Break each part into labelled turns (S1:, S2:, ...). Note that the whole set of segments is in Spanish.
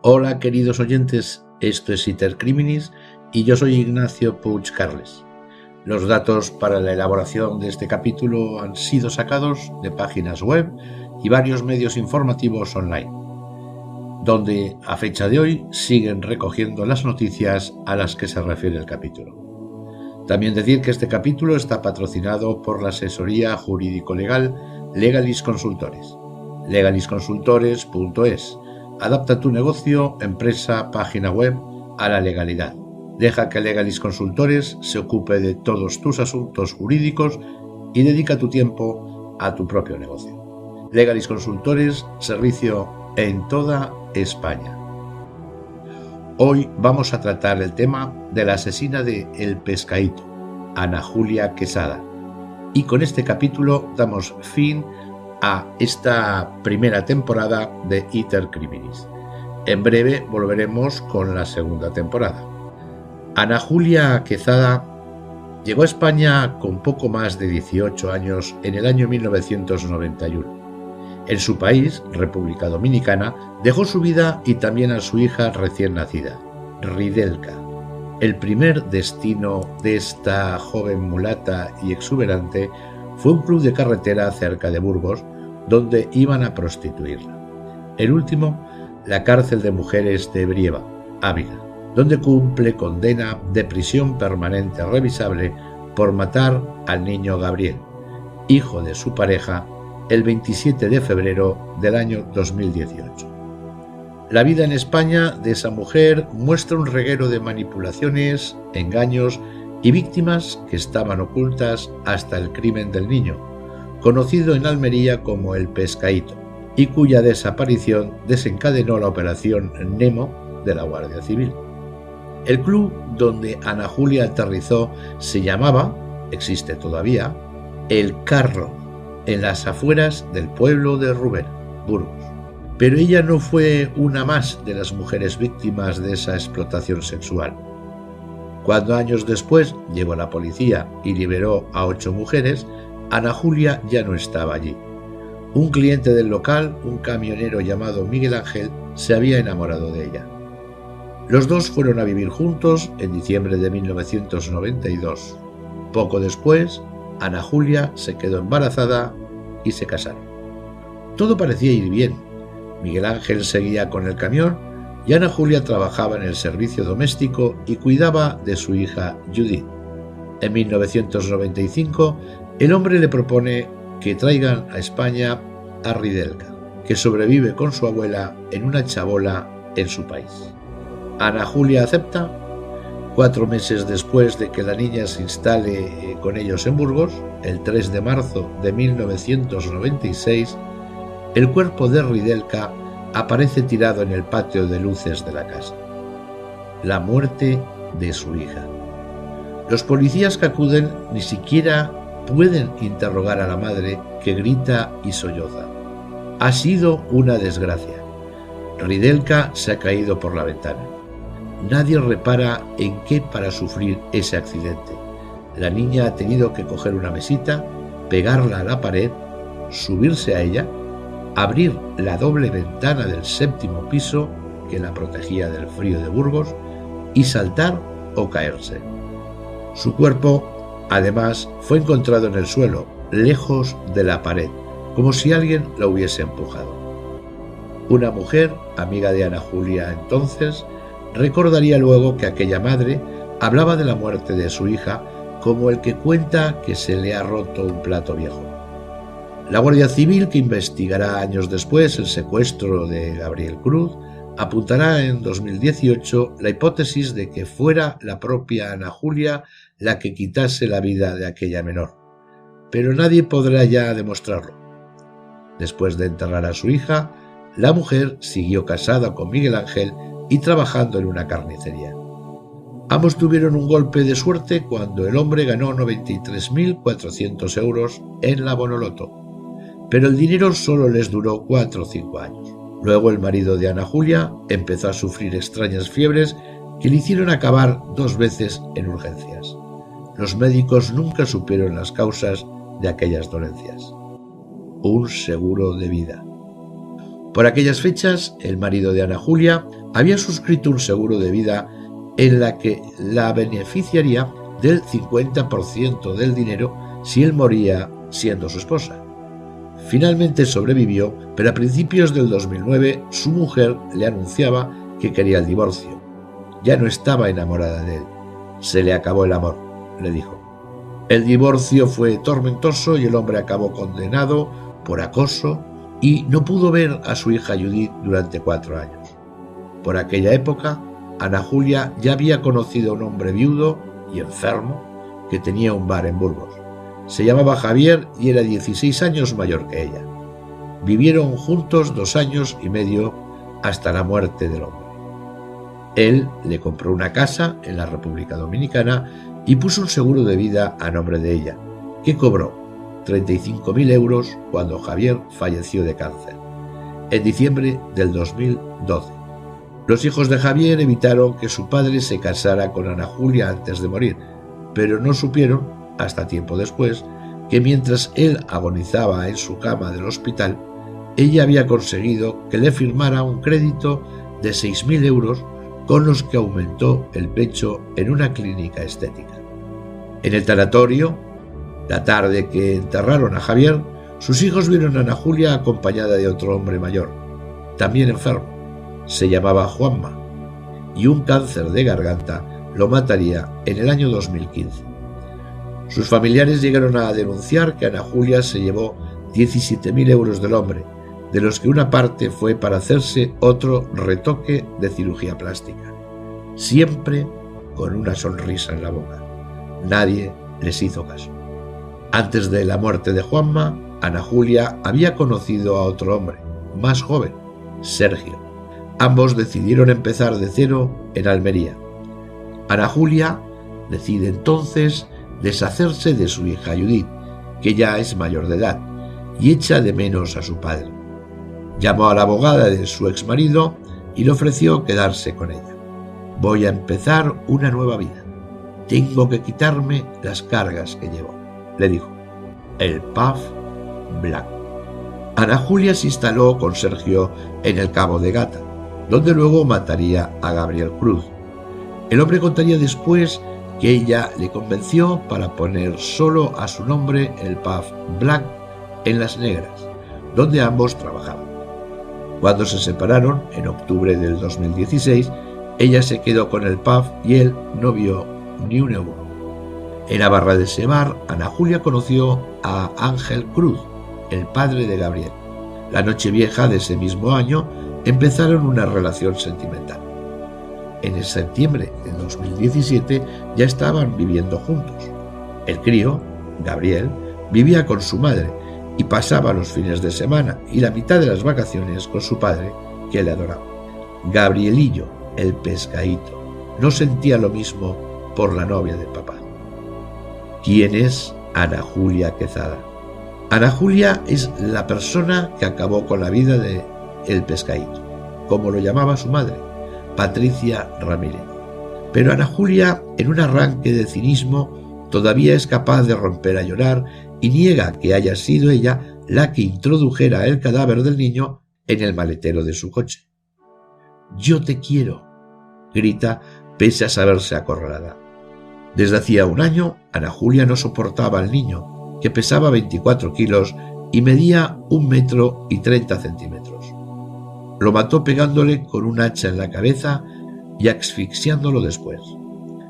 S1: Hola queridos oyentes, esto es Iter Criminis y yo soy Ignacio Puig Carles. Los datos para la elaboración de este capítulo han sido sacados de páginas web y varios medios informativos online, donde a fecha de hoy siguen recogiendo las noticias a las que se refiere el capítulo. También decir que este capítulo está patrocinado por la asesoría jurídico-legal Legalis Consultores, legalisconsultores.es. Adapta tu negocio, empresa, página web a la legalidad. Deja que Legalis Consultores se ocupe de todos tus asuntos jurídicos y dedica tu tiempo a tu propio negocio. Legalis Consultores, servicio en toda España. Hoy vamos a tratar el tema de la asesina de El Pescadito, Ana Julia Quesada. Y con este capítulo damos fin a esta primera temporada de Iter Criminis. En breve volveremos con la segunda temporada. Ana Julia Quesada llegó a España con poco más de 18 años en el año 1991. En su país, República Dominicana, dejó su vida y también a su hija recién nacida, Ridelka. El primer destino de esta joven mulata y exuberante fue un club de carretera cerca de Burgos, donde iban a prostituirla. El último, la cárcel de mujeres de Brieva, Ávila, donde cumple condena de prisión permanente revisable por matar al niño Gabriel, hijo de su pareja, el 27 de febrero del año 2018. La vida en España de esa mujer muestra un reguero de manipulaciones, engaños y víctimas que estaban ocultas hasta el crimen del niño, conocido en Almería como El Pescadito, y cuya desaparición desencadenó la operación Nemo de la Guardia Civil. El club donde Ana Julia aterrizó se llamaba, existe todavía, El Carro, en las afueras del pueblo de Rubén, Burgos. Pero ella no fue una más de las mujeres víctimas de esa explotación sexual. Cuando años después llegó la policía y liberó a 8 mujeres, Ana Julia ya no estaba allí. Un cliente del local, un camionero llamado Miguel Ángel, se había enamorado de ella. Los dos fueron a vivir juntos en diciembre de 1992. Poco después, Ana Julia se quedó embarazada y se casaron. Todo parecía ir bien. Miguel Ángel seguía con el camión y Ana Julia trabajaba en el servicio doméstico y cuidaba de su hija Judith. En 1995, el hombre le propone que traigan a España a Ridelka, que sobrevive con su abuela en una chabola en su país. Ana Julia acepta. 4 meses después de que la niña se instale con ellos en Burgos, el 3 de marzo de 1996, el cuerpo de Ridelka aparece tirado en el patio de luces de la casa. La muerte de su hija. Los policías que acuden ni siquiera pueden interrogar a la madre, que grita y solloza. Ha sido una desgracia. Ridelka se ha caído por la ventana. Nadie repara en qué para sufrir ese accidente. La niña ha tenido que coger una mesita, pegarla a la pared, subirse a ella, abrir la doble ventana del 7º piso que la protegía del frío de Burgos y saltar o caerse. Su cuerpo, además, fue encontrado en el suelo, lejos de la pared, como si alguien la hubiese empujado. Una mujer, amiga de Ana Julia entonces, recordaría luego que aquella madre hablaba de la muerte de su hija como el que cuenta que se le ha roto un plato viejo. La Guardia Civil, que investigará años después el secuestro de Gabriel Cruz, apuntará en 2018 la hipótesis de que fuera la propia Ana Julia la que quitase la vida de aquella menor, pero nadie podrá ya demostrarlo. Después de enterrar a su hija, la mujer siguió casada con Miguel Ángel y trabajando en una carnicería. Ambos tuvieron un golpe de suerte cuando el hombre ganó 93.400 euros en la Bonoloto, pero el dinero solo les duró 4 o 5 años. Luego el marido de Ana Julia empezó a sufrir extrañas fiebres que le hicieron acabar 2 veces en urgencias. Los médicos nunca supieron las causas de aquellas dolencias. Un seguro de vida. Por aquellas fechas, el marido de Ana Julia había suscrito un seguro de vida en la que la beneficiaría del 50% del dinero si él moría siendo su esposa. Finalmente sobrevivió, pero a principios del 2009 su mujer le anunciaba que quería el divorcio. Ya no estaba enamorada de él. Se le acabó el amor, le dijo. El divorcio fue tormentoso y el hombre acabó condenado por acoso y no pudo ver a su hija Judith durante 4 años. Por aquella época, Ana Julia ya había conocido a un hombre viudo y enfermo que tenía un bar en Burgos. Se llamaba Javier y era 16 años mayor que ella. Vivieron juntos 2 años y medio hasta la muerte del hombre. Él le compró una casa en la República Dominicana y puso un seguro de vida a nombre de ella, que cobró 35.000 euros cuando Javier falleció de cáncer, en diciembre del 2012. Los hijos de Javier evitaron que su padre se casara con Ana Julia antes de morir, pero no supieron, hasta tiempo después, que mientras él agonizaba en su cama del hospital, ella había conseguido que le firmara un crédito de 6.000 euros con los que aumentó el pecho en una clínica estética. En el tanatorio, la tarde que enterraron a Javier, sus hijos vieron a Ana Julia acompañada de otro hombre mayor, también enfermo. Se llamaba Juanma, y un cáncer de garganta lo mataría en el año 2015. Sus familiares llegaron a denunciar que Ana Julia se llevó 17.000 euros del hombre, de los que una parte fue para hacerse otro retoque de cirugía plástica, siempre con una sonrisa en la boca. Nadie les hizo caso. Antes de la muerte de Juanma, Ana Julia había conocido a otro hombre, más joven, Sergio. Ambos decidieron empezar de cero en Almería. Ana Julia decide entonces deshacerse de su hija Judith, que ya es mayor de edad, y echa de menos a su padre. Llamó a la abogada de su exmarido y le ofreció quedarse con ella. Voy a empezar una nueva vida. Tengo que quitarme las cargas que llevo, le dijo. El PAF blanco. Ana Julia se instaló con Sergio en el Cabo de Gata, donde luego mataría a Gabriel Cruz. El hombre contaría después que ella le convenció para poner solo a su nombre el PAF Black en Las Negras, donde ambos trabajaban. Cuando se separaron, en octubre del 2016, ella se quedó con el PAF y él no vio ni un euro. En la barra de ese bar, Ana Julia conoció a Ángel Cruz, el padre de Gabriel. La Nochevieja de ese mismo año empezaron una relación sentimental. En el septiembre de 2017 ya estaban viviendo juntos. El crío, Gabriel, vivía con su madre y pasaba los fines de semana y la mitad de las vacaciones con su padre, que le adoraba. Gabrielillo, el pescadito, no sentía lo mismo por la novia del papá. ¿Quién es Ana Julia Quezada? Ana Julia es la persona que acabó con la vida de el pescadito, como lo llamaba su madre, Patricia Ramírez. Pero Ana Julia, en un arranque de cinismo, todavía es capaz de romper a llorar y niega que haya sido ella la que introdujera el cadáver del niño en el maletero de su coche. «Yo te quiero», grita pese a saberse acorralada. Desde hacía un año, Ana Julia no soportaba al niño, que pesaba 24 kilos y medía 1,30 m. Lo mató pegándole con un hacha en la cabeza y asfixiándolo después.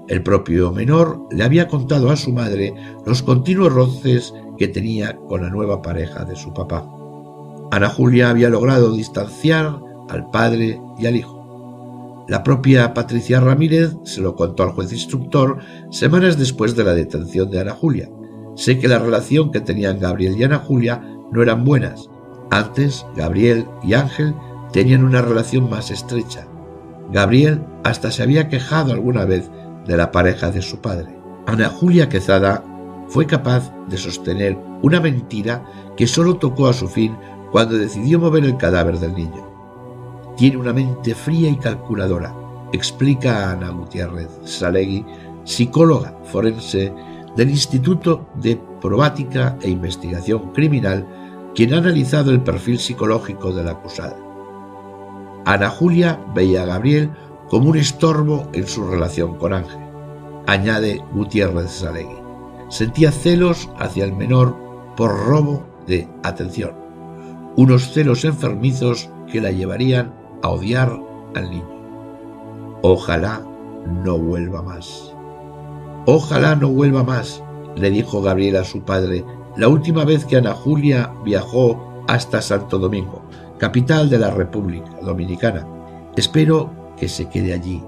S1: El propio menor le había contado a su madre los continuos roces que tenía con la nueva pareja de su papá. Ana Julia había logrado distanciar al padre y al hijo. La propia Patricia Ramírez se lo contó al juez instructor semanas después de la detención de Ana Julia. Sé que la relación que tenían Gabriel y Ana Julia no eran buenas. Antes, Gabriel y Ángel tenían una relación más estrecha. Gabriel hasta se había quejado alguna vez de la pareja de su padre. Ana Julia Quezada fue capaz de sostener una mentira que solo tocó a su fin cuando decidió mover el cadáver del niño. Tiene una mente fría y calculadora, explica Ana Gutiérrez Salegui, psicóloga forense del Instituto de Probática e Investigación Criminal, quien ha analizado el perfil psicológico de la acusada. Ana Julia veía a Gabriel como un estorbo en su relación con Ángel. Añade Gutiérrez Salegui. Sentía celos hacia el menor por robo de atención. Unos celos enfermizos que la llevarían a odiar al niño. Ojalá no vuelva más. Ojalá no vuelva más, le dijo Gabriel a su padre la última vez que Ana Julia viajó hasta Santo Domingo, capital de la República Dominicana. Espero que se quede allí.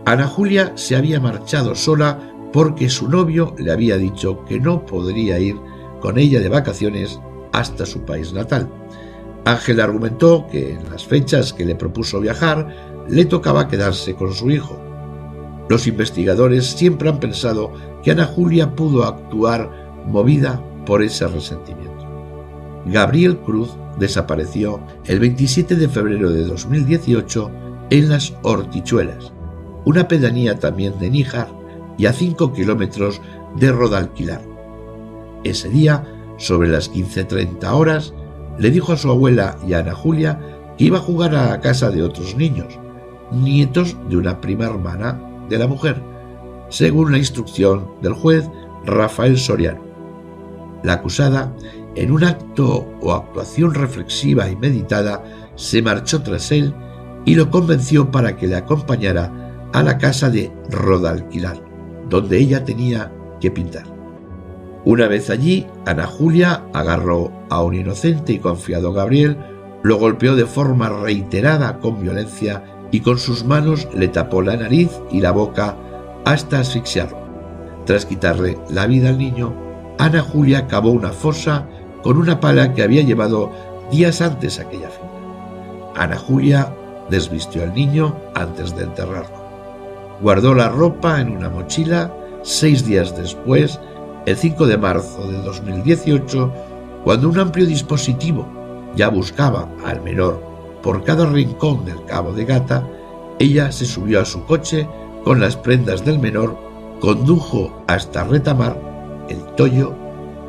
S1: Ana Julia se había marchado sola porque su novio le había dicho que no podría ir con ella de vacaciones hasta su país natal. Ángel argumentó que en las fechas que le propuso viajar le tocaba quedarse con su hijo. Los investigadores siempre han pensado que Ana Julia pudo actuar movida por ese resentimiento. Gabriel Cruz desapareció el 27 de febrero de 2018 en Las Hortichuelas, una pedanía también de Níjar y a 5 kilómetros de Rodalquilar. Ese día, sobre las 15:30 horas, le dijo a su abuela y a Ana Julia que iba a jugar a la casa de otros niños, nietos de una prima hermana de la mujer, según la instrucción del juez Rafael Soriano. La acusada, en un acto o actuación reflexiva y meditada, se marchó tras él y lo convenció para que le acompañara a la casa de Rodalquilar, donde ella tenía que pintar. Una vez allí, Ana Julia agarró a un inocente y confiado Gabriel, lo golpeó de forma reiterada con violencia y con sus manos le tapó la nariz y la boca hasta asfixiarlo. Tras quitarle la vida al niño, Ana Julia cavó una fosa con una pala que había llevado días antes a aquella finca. Ana Julia desvistió al niño antes de enterrarlo. Guardó la ropa en una mochila. 6 días después, el 5 de marzo de 2018, cuando un amplio dispositivo ya buscaba al menor por cada rincón del Cabo de Gata, ella se subió a su coche con las prendas del menor, condujo hasta Retamar, El Toyo,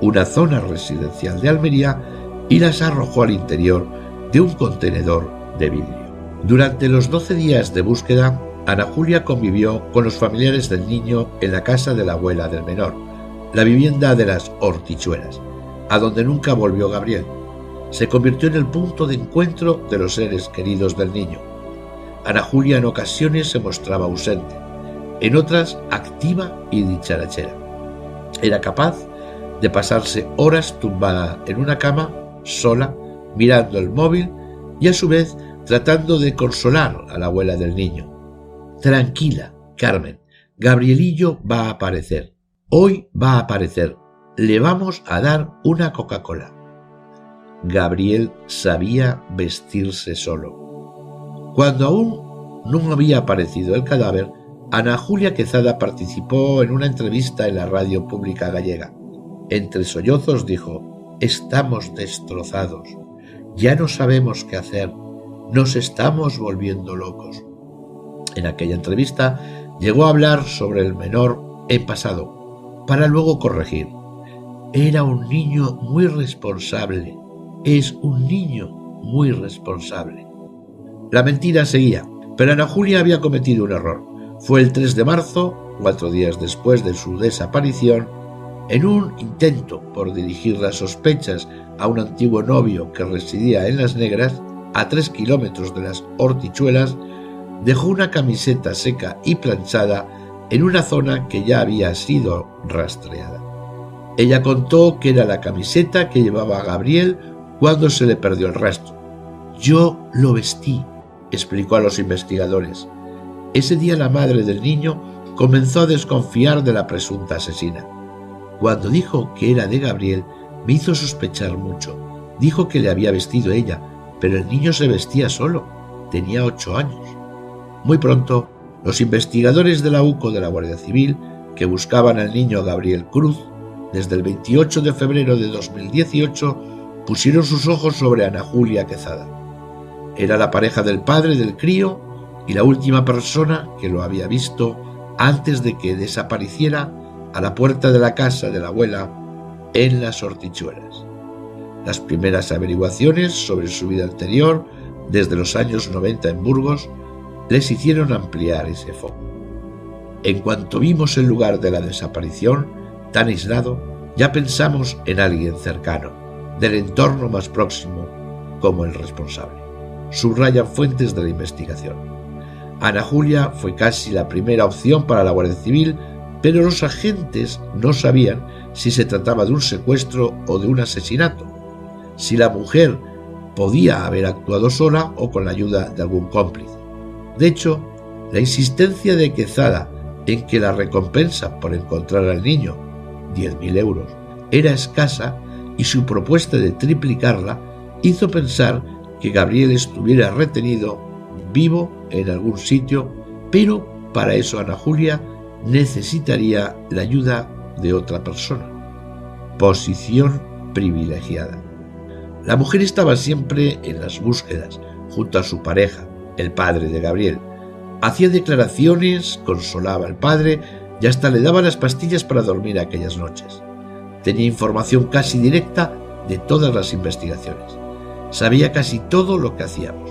S1: una zona residencial de Almería, y las arrojó al interior de un contenedor de vidrio. Durante los 12 días de búsqueda, Ana Julia convivió con los familiares del niño en la casa de la abuela del menor, la vivienda de Las Hortichuelas, a donde nunca volvió Gabriel. Se convirtió en el punto de encuentro de los seres queridos del niño. Ana Julia en ocasiones se mostraba ausente, en otras activa y dicharachera. Era capaz de pasarse horas tumbada en una cama, sola, mirando el móvil y a su vez tratando de consolar a la abuela del niño. Tranquila, Carmen, Gabrielillo va a aparecer. Hoy va a aparecer. Le vamos a dar una Coca-Cola. Gabriel sabía vestirse solo. Cuando aún no había aparecido el cadáver, Ana Julia Quezada participó en una entrevista en la radio pública gallega. Entre sollozos dijo: «Estamos destrozados. Ya no sabemos qué hacer. Nos estamos volviendo locos». En aquella entrevista llegó a hablar sobre el menor en pasado, para luego corregir: «Era un niño muy responsable. Es un niño muy responsable». La mentira seguía, pero Ana Julia había cometido un error. Fue el 3 de marzo, 4 días después de su desaparición, en un intento por dirigir las sospechas a un antiguo novio que residía en Las Negras, a 3 kilómetros de Las Hortichuelas, dejó una camiseta seca y planchada en una zona que ya había sido rastreada. Ella contó que era la camiseta que llevaba a Gabriel cuando se le perdió el rastro. «Yo lo vestí», explicó a los investigadores. Ese día la madre del niño comenzó a desconfiar de la presunta asesina. Cuando dijo que era de Gabriel, me hizo sospechar mucho. Dijo que le había vestido ella, pero el niño se vestía solo. Tenía 8 años. Muy pronto, los investigadores de la UCO de la Guardia Civil, que buscaban al niño Gabriel Cruz, desde el 28 de febrero de 2018, pusieron sus ojos sobre Ana Julia Quezada. Era la pareja del padre del crío y la última persona que lo había visto antes de que desapareciera a la puerta de la casa de la abuela en Las Hortichuelas. Las primeras averiguaciones sobre su vida anterior desde los años 90 en Burgos, les hicieron ampliar ese foco. En cuanto vimos el lugar de la desaparición, tan aislado, ya pensamos en alguien cercano, del entorno más próximo, como el responsable. Subrayan fuentes de la investigación. Ana Julia fue casi la primera opción para la Guardia Civil, pero los agentes no sabían si se trataba de un secuestro o de un asesinato, si la mujer podía haber actuado sola o con la ayuda de algún cómplice. De hecho, la insistencia de Quezada en que la recompensa por encontrar al niño, 10.000 euros, era escasa y su propuesta de triplicarla hizo pensar que Gabriel estuviera retenido vivo en algún sitio, pero para eso Ana Julia necesitaría la ayuda de otra persona. Posición privilegiada. La mujer estaba siempre en las búsquedas, junto a su pareja, el padre de Gabriel. Hacía declaraciones, consolaba al padre y hasta le daba las pastillas para dormir aquellas noches. Tenía información casi directa de todas las investigaciones. Sabía casi todo lo que hacíamos,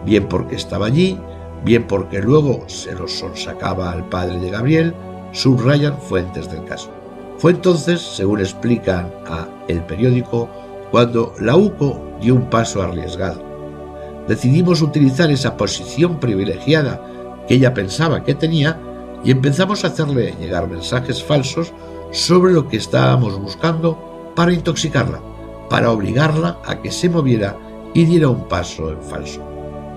S1: bien porque estaba allí, bien porque luego se lo sonsacaba al padre de Gabriel, subrayan fuentes del caso. Fue entonces, según explican a El Periódico, cuando la UCO dio un paso arriesgado. Decidimos utilizar esa posición privilegiada que ella pensaba que tenía y empezamos a hacerle llegar mensajes falsos sobre lo que estábamos buscando para intoxicarla, para obligarla a que se moviera y diera un paso en falso.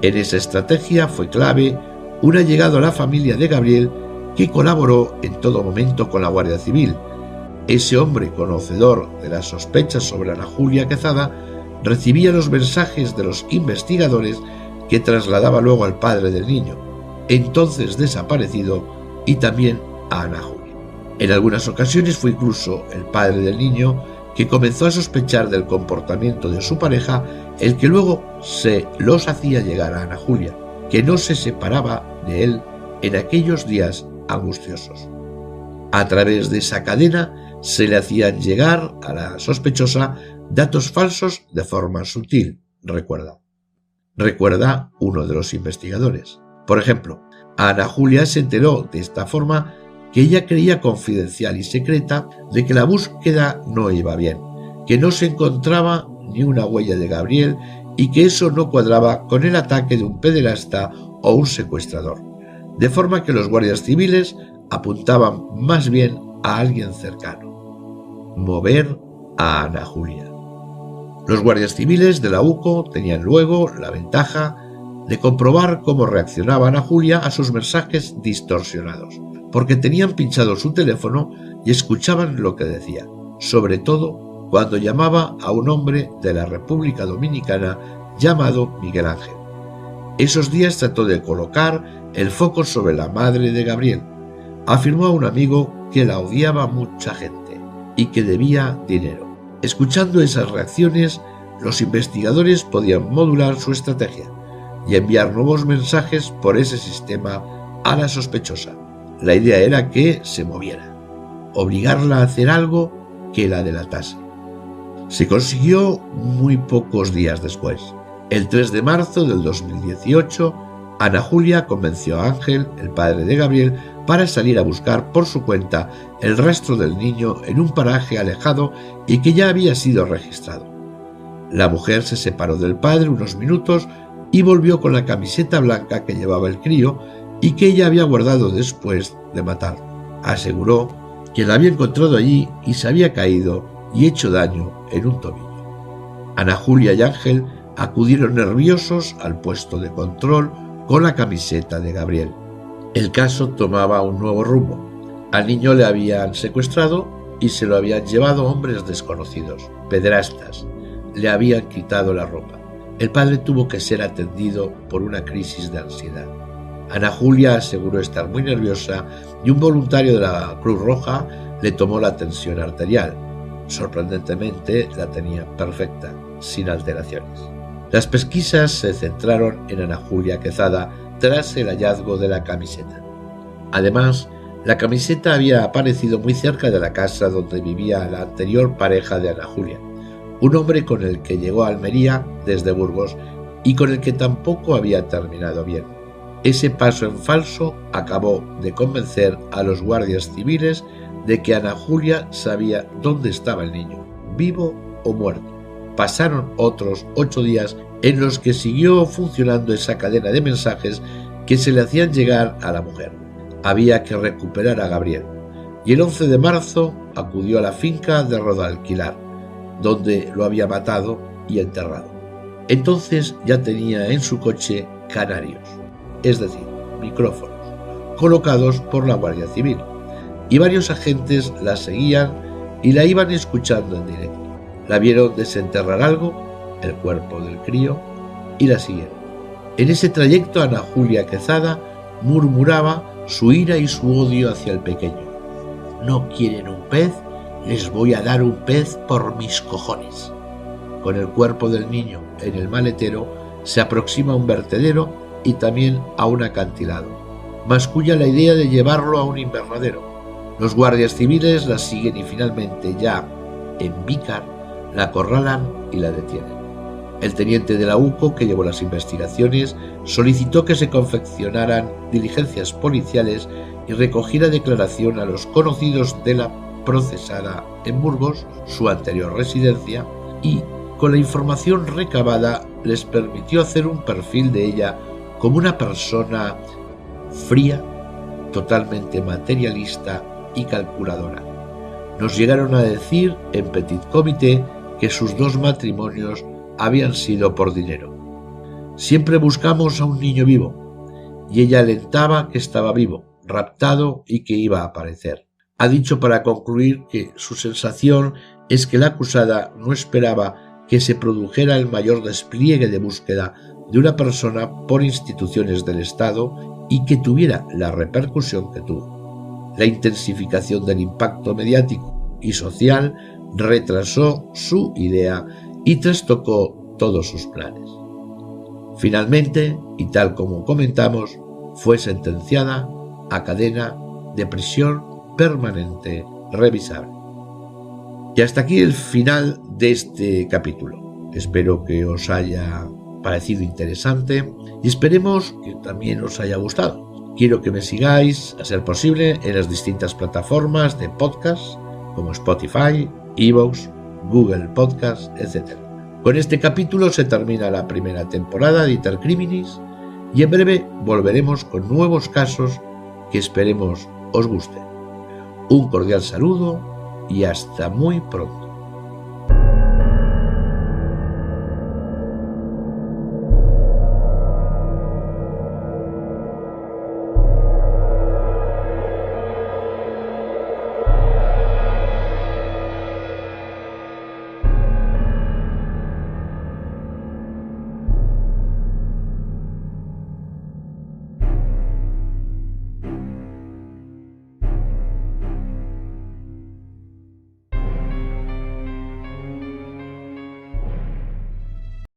S1: En esa estrategia fue clave un allegado a la familia de Gabriel que colaboró en todo momento con la Guardia Civil. Ese hombre conocedor de las sospechas sobre Ana Julia Quezada recibía los mensajes de los investigadores que trasladaba luego al padre del niño, entonces desaparecido, y también a Ana Julia. En algunas ocasiones fue incluso el padre del niño que comenzó a sospechar del comportamiento de su pareja, el que luego se los hacía llegar a Ana Julia, que no se separaba de él en aquellos días angustiosos. A través de esa cadena se le hacían llegar a la sospechosa datos falsos de forma sutil, recuerda uno de los investigadores. Por ejemplo, Ana Julia se enteró de esta forma que ella creía confidencial y secreta de que la búsqueda no iba bien, que no se encontraba ni una huella de Gabriel y que eso no cuadraba con el ataque de un pederasta o un secuestrador, de forma que los guardias civiles apuntaban más bien a alguien cercano. Mover a Ana Julia. Los guardias civiles de la UCO tenían luego la ventaja de comprobar cómo reaccionaba Ana Julia a sus mensajes distorsionados, porque tenían pinchado su teléfono y escuchaban lo que decía, sobre todo cuando llamaba a un hombre de la República Dominicana llamado Miguel Ángel. Esos días trató de colocar el foco sobre la madre de Gabriel. Afirmó a un amigo que la odiaba mucha gente y que debía dinero. Escuchando esas reacciones, los investigadores podían modular su estrategia y enviar nuevos mensajes por ese sistema a la sospechosa. La idea era que se moviera, obligarla a hacer algo que la delatase. Se consiguió muy pocos días después. El 3 de marzo del 2018, Ana Julia convenció a Ángel, el padre de Gabriel, para salir a buscar por su cuenta el rastro del niño en un paraje alejado y que ya había sido registrado. La mujer se separó del padre unos minutos y volvió con la camiseta blanca que llevaba el crío y que ella había guardado después de matarlo. Aseguró que la había encontrado allí y se había caído y hecho daño en un tobillo. Ana Julia y Ángel acudieron nerviosos al puesto de control con la camiseta de Gabriel. El caso tomaba un nuevo rumbo. Al niño le habían secuestrado y se lo habían llevado hombres desconocidos, pederastas. Le habían quitado la ropa. El padre tuvo que ser atendido por una crisis de ansiedad. Ana Julia aseguró estar muy nerviosa y un voluntario de la Cruz Roja le tomó la tensión arterial. Sorprendentemente la tenía perfecta, sin alteraciones. Las pesquisas se centraron en Ana Julia Quezada tras el hallazgo de la camiseta. Además, la camiseta había aparecido muy cerca de la casa donde vivía la anterior pareja de Ana Julia, un hombre con el que llegó a Almería desde Burgos y con el que tampoco había terminado bien. Ese paso en falso acabó de convencer a los guardias civiles de que Ana Julia sabía dónde estaba el niño, vivo o muerto. Pasaron otros 8 días en los que siguió funcionando esa cadena de mensajes que se le hacían llegar a la mujer. Había que recuperar a Gabriel, y el 11 de marzo acudió a la finca de Rodalquilar, donde lo había matado y enterrado. Entonces ya tenía en su coche canarios, es decir, micrófonos, colocados por la Guardia Civil, y varios agentes la seguían y la iban escuchando en directo. La vieron desenterrar algo, el cuerpo del crío, y la siguieron. En ese trayecto Ana Julia Quezada murmuraba su ira y su odio hacia el pequeño. ¿No quieren un pez? Les voy a dar un pez por mis cojones. Con el cuerpo del niño en el maletero se aproxima a un vertedero y también a un acantilado. Masculla la idea de llevarlo a un invernadero. Los guardias civiles la siguen y finalmente ya en Vícar la acorralan y la detienen. El teniente de la UCO, que llevó las investigaciones, solicitó que se confeccionaran diligencias policiales y recogiera declaración a los conocidos de la procesada en Burgos, su anterior residencia, y con la información recabada les permitió hacer un perfil de ella como una persona fría, totalmente materialista y calculadora. Nos llegaron a decir en Petit Comité que sus 2 matrimonios habían sido por dinero. Siempre buscamos a un niño vivo, y ella alentaba que estaba vivo, raptado y que iba a aparecer. Ha dicho para concluir que su sensación es que la acusada no esperaba que se produjera el mayor despliegue de búsqueda de una persona por instituciones del Estado y que tuviera la repercusión que tuvo. La intensificación del impacto mediático y social retrasó su idea y trastocó todos sus planes. Finalmente, y tal como comentamos, fue sentenciada a cadena de prisión permanente revisable. Y hasta aquí el final de este capítulo. Espero que os haya parecido interesante y esperemos que también os haya gustado. Quiero que me sigáis, a ser posible, en las distintas plataformas de podcast como Spotify, iVoox, Google Podcast, etc. Con este capítulo se termina la primera temporada de Intercriminis y en breve volveremos con nuevos casos que esperemos os gusten. Un cordial saludo y hasta muy pronto.